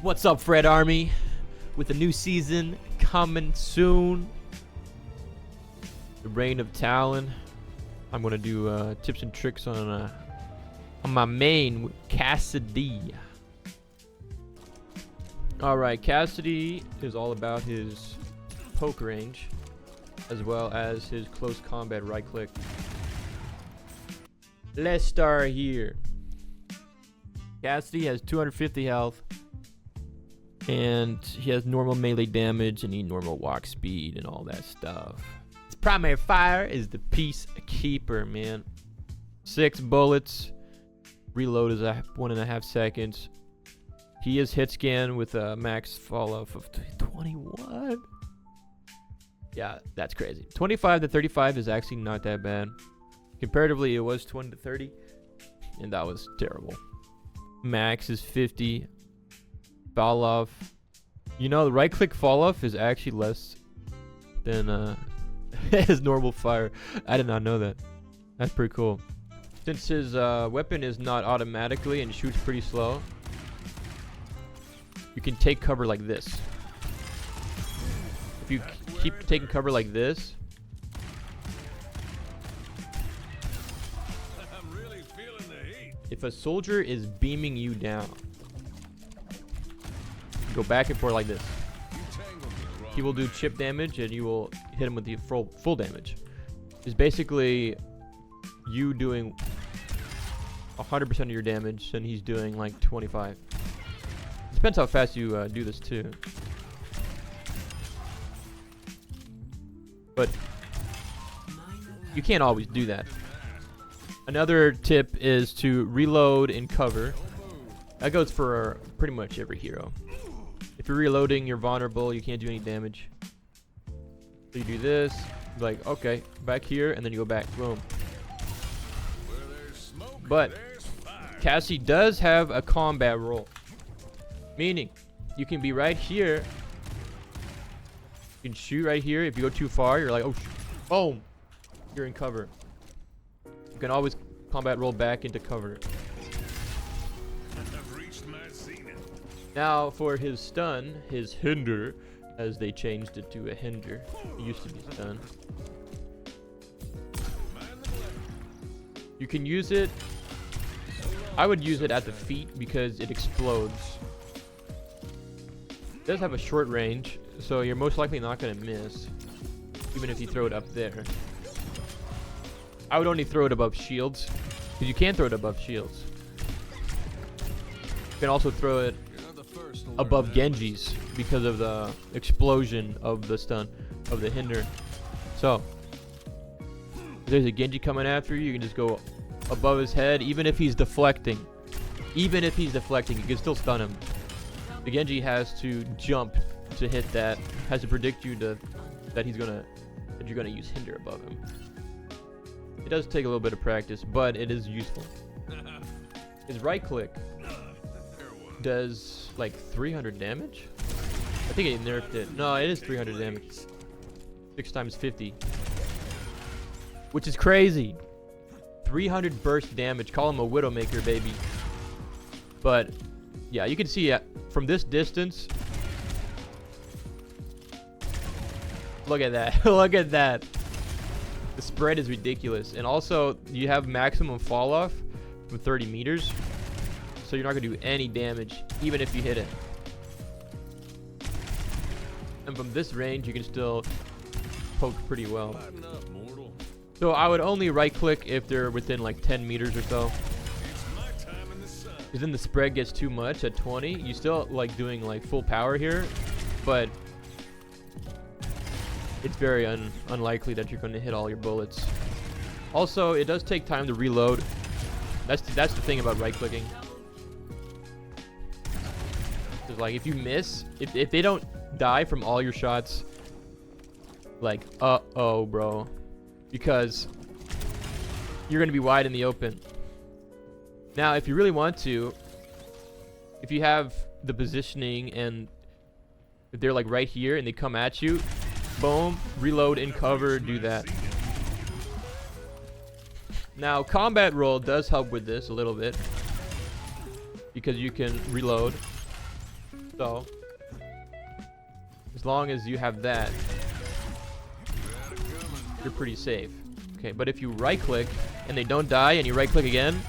What's up, Fred Army? With the new season coming soon, the Reign of Talon. I'm gonna do tips and tricks on my main Cassidy. All right, Cassidy is all about his poke range, as well as his close combat right click. Let's start here. Cassidy has 250 health, and he has normal melee damage and normal walk speed and all that stuff. His primary fire is the Peacekeeper, man. 6 bullets. Reload is 1.5 seconds. He is hit scan with a max fall off of 21. Yeah, that's crazy. 25 to 35 is actually not that bad. Comparatively, it was 20 to 30, and that was terrible. Max is 50. Fall off. You know, the right click fall off is actually less than his normal fire. I did not know that. That's pretty cool. Since his weapon is not automatically and shoots pretty slow, you can take cover like this. If you keep taking cover like this, I'm really feeling the heat. if a soldier is beaming you down, go back and forth like this. He will do chip damage and you will hit him with the full damage. It's basically you doing 100% of your damage and he's doing like 25. Depends how fast you do this too. But you can't always do that. Another tip is to reload and cover. That goes for pretty much every hero. If you're reloading, you're vulnerable, you can't do any damage. So you do this, like, okay, back here, and then you go back, boom. But Cassie does have a combat role. Meaning, you can be right here. You can shoot right here. If you go too far, you're like, oh, boom. You're in cover. You can always combat roll back into cover. Now for his stun, his hinder, as they changed it to a hinder. It used to be stun. You can use it. I would use it at the feet because it explodes. It does have a short range, so you're most likely not going to miss, even if you throw it up there. I would only throw it above shields, because you can throw it above shields. You can also throw it above Genjis because of the explosion of the stun, of the hinder. So, if there's a Genji coming after you, you can just go above his head, even if he's deflecting. Even if he's deflecting, you can still stun him. The Genji has to jump to hit that, has to predict you that you're gonna use hinder above him. It does take a little bit of practice, but it is useful. His right click does like 300 damage. I think it nerfed it. No, it is 300 damage. 6 times 50, which is crazy. 300 burst damage. Call him a Widowmaker, baby. But yeah, you can see from this distance. Look at that. Look at that. The spread is ridiculous. And also, you have maximum fall off from 30 meters. So you're not going to do any damage, even if you hit it. And from this range, you can still poke pretty well. So I would only right click if they're within like 10 meters or so. Because then the spread gets too much at 20. You still like doing like full power here, but it's very unlikely that you're going to hit all your bullets. Also, it does take time to reload. That's the thing about right clicking. Cause like if you miss, if they don't die from all your shots, like uh-oh, bro, because you're going to be wide in the open. Now, if you really want to, if you have the positioning and if they're like right here and they come at you, boom, reload and cover, do that. Now, combat roll does help with this a little bit because you can reload So, as long as you have that, you're pretty safe. Okay, but if you right click and they don't die and you right click again,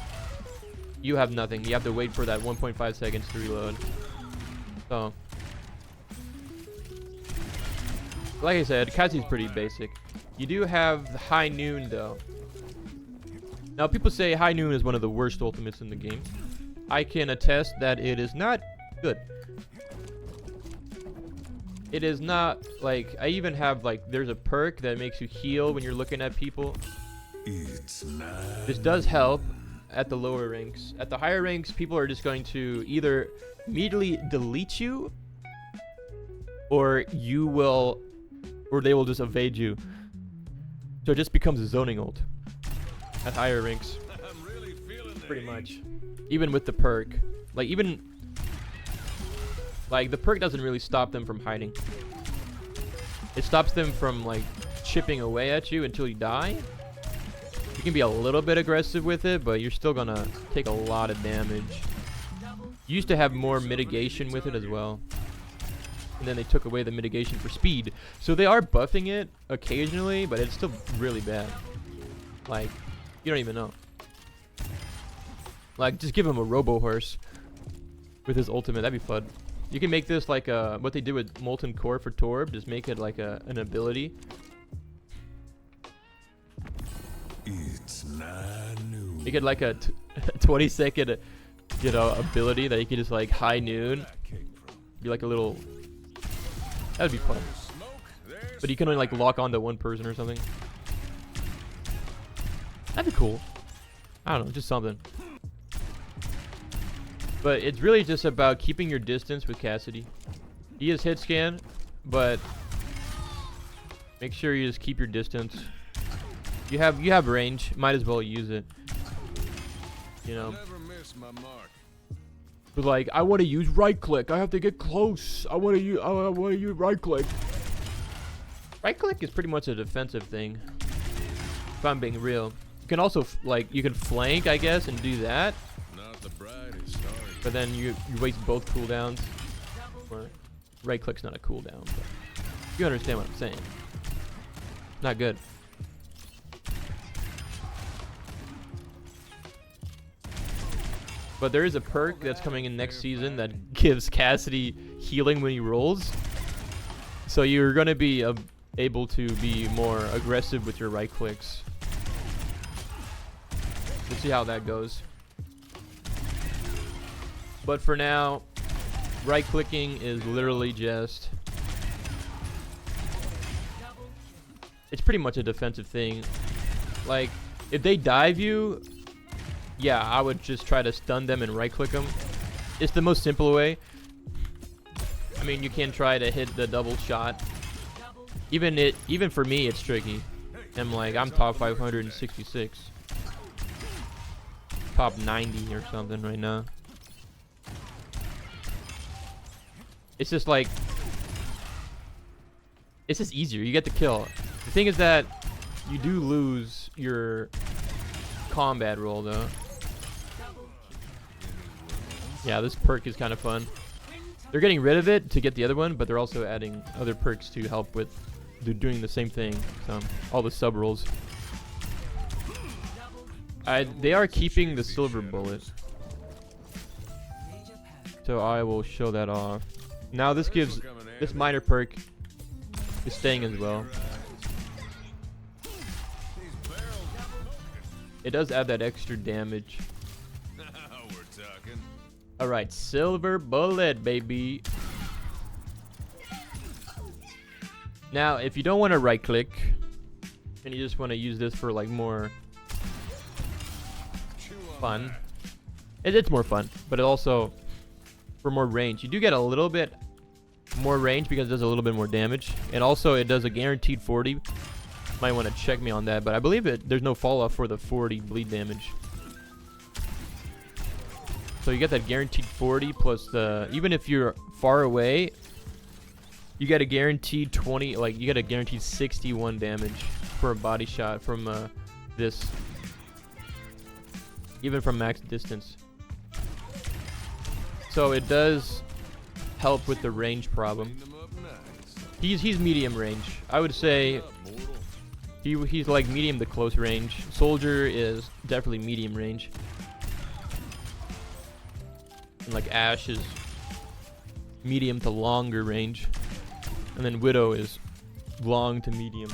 you have nothing. You have to wait for that 1.5 seconds to reload. So, like I said, Cassidy's pretty basic. You do have the High Noon though. Now people say High Noon is one of the worst ultimates in the game. I can attest that it is not good. It is not, like, I even have, like, there's a perk that makes you heal when you're looking at people. This does help at the lower ranks. At the higher ranks, people are just going to either immediately delete you, or you will, or they will just evade you. So it just becomes a zoning ult at higher ranks. Pretty much. Even with the perk. Like, even... Like, the perk doesn't really stop them from hiding. It stops them from, like, chipping away at you until you die. You can be a little bit aggressive with it, but you're still gonna take a lot of damage. You used to have more mitigation with it as well. And then they took away the mitigation for speed. So they are buffing it occasionally, but it's still really bad. Like, you don't even know. Like, just give him a Robo Horse with his ultimate. That'd be fun. You can make this like what they did with Molten Core for Torb. Just make it like an ability. It's not new. Make it like a 20-second, you know, ability that you can just like High Noon. Be like a little. That'd be fun. But you can only like lock onto one person or something. That'd be cool. I don't know, just something. But it's really just about keeping your distance with Cassidy. He is hit scan, but make sure you just keep your distance. You have range, might as well use it. You know. Never miss my mark. But like, I want to use right click. I have to get close. I want to use right click. Right click is pretty much a defensive thing. If I'm being real, you can also like you can flank, I guess, and do that. Not the brightest star. But then you waste both cooldowns. Or right click's not a cooldown, but you understand what I'm saying. Not good. But there is a perk that's coming in next season that gives Cassidy healing when he rolls. So you're going to be able to be more aggressive with your right clicks. We'll see how that goes. But for now, right clicking is literally just... It's pretty much a defensive thing. Like, if they dive you, yeah, I would just try to stun them and right click them. It's the most simple way. I mean, you can try to hit the double shot. Even for me, it's tricky. I'm top 566. Top 90 or something right now. It's just like, it's just easier. You get the kill. The thing is that you do lose your combat roll though. Yeah, this perk is kind of fun. They're getting rid of it to get the other one, but they're also adding other perks to help with doing the same thing. So all the sub rolls. They are keeping the silver bullet. So I will show that off. Now this gives, this minor perk is staying as well. It does add that extra damage. Now we're talking. Alright, silver bullet, baby. Now, if you don't want to right click, and you just want to use this for like more fun, it's more fun, but it also for more range. You do get a little bit more range because it does a little bit more damage, and also it does a guaranteed 40. Might want to check me on that, but I believe there's no fall off for the 40 bleed damage. So you get that guaranteed 40 plus the, even if you're far away, you get a guaranteed 20, like you get a guaranteed 61 damage for a body shot from this, even from max distance. So it does help with the range problem. Clean them up nice. He's medium range. I would say Up, mortal. he's like medium to close range. Soldier is definitely medium range. And like Ashe is medium to longer range. And then Widow is long to medium.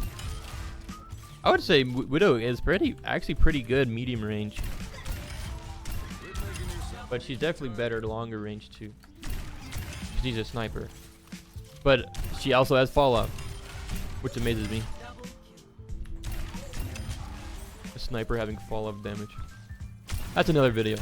I would say Widow is actually pretty good medium range. Quit making yourself But she's definitely better at longer range too. She's a sniper. But she also has Fallout, which amazes me. A sniper having Fallout damage. That's another video.